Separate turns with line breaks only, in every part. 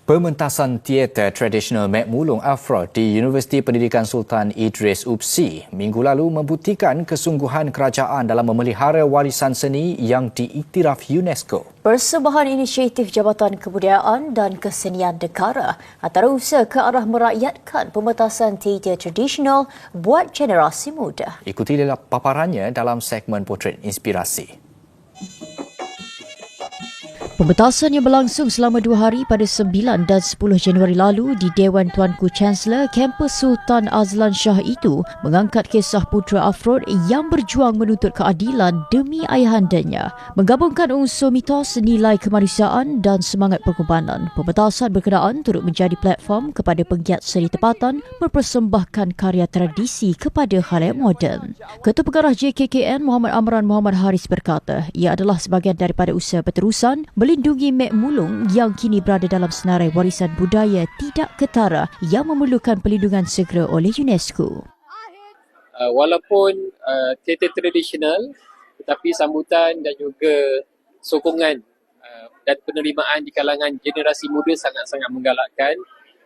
Pementasan teater tradisional Mek Mulung Afrod di Universiti Pendidikan Sultan Idris UPSI minggu lalu membuktikan kesungguhan kerajaan dalam memelihara warisan seni yang diiktiraf UNESCO.
Persembahan inisiatif Jabatan Kebudayaan dan Kesenian Negara antara usaha ke arah merakyatkan pementasan teater tradisional buat generasi muda.
Ikuti paparannya dalam segmen Potret Inspirasi.
Pementasan yang berlangsung selama 2 hari pada 9 dan 10 Januari lalu di Dewan Tuanku Chancellor Kampus Sultan Azlan Shah itu mengangkat kisah putera Afrod yang berjuang menuntut keadilan demi ayahandanya. Menggabungkan unsur mitos, nilai kemanusiaan dan semangat pengorbanan. Pementasan berkenaan turut menjadi platform kepada penggiat seni tempatan mempersembahkan karya tradisi kepada khalayak moden. Ketua Pengarah JKKN Muhammad Amran Muhammad Haris berkata, ia adalah sebahagian daripada usaha berterusan melindungi Mek Mulung yang kini berada dalam senarai warisan budaya tidak ketara yang memerlukan perlindungan segera oleh UNESCO.
Walaupun teater tradisional, tetapi sambutan dan juga sokongan dan penerimaan di kalangan generasi muda sangat-sangat menggalakkan,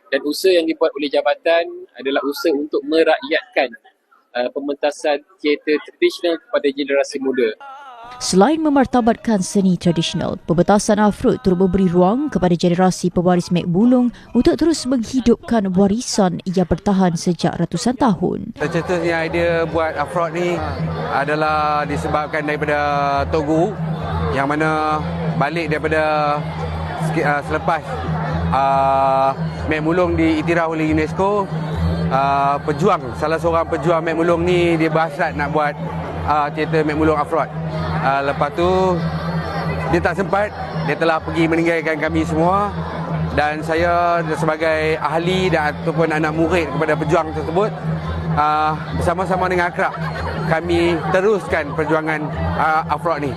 dan usaha yang dibuat oleh jabatan adalah usaha untuk merakyatkan pementasan teater tradisional kepada generasi muda.
Selain memartabatkan seni tradisional, pementasan Afrod turut memberi ruang kepada generasi pewaris Mek Mulung untuk terus menghidupkan warisan yang bertahan sejak ratusan tahun.
Tercetusnya idea buat Afrod ni adalah disebabkan daripada Togu yang mana balik daripada selepas Mek Mulung diiktiraf oleh UNESCO, salah seorang pejuang Mek Mulung ni dia berhasrat nak buat teater Mek Mulung Afrod. Lepas tu dia tak sempat, dia telah pergi meninggalkan kami semua, dan saya sebagai ahli dan ataupun anak murid kepada pejuang tersebut, bersama-sama dengan akrab kami teruskan perjuangan Afrod ni.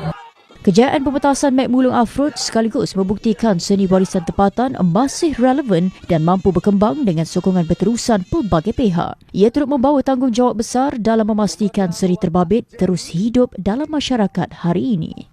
Kejayaan pementasan Mek Mulung Afrod sekaligus membuktikan seni warisan tempatan masih relevan dan mampu berkembang dengan sokongan berterusan pelbagai pihak. Ia turut membawa tanggungjawab besar dalam memastikan seni terbabit terus hidup dalam masyarakat hari ini.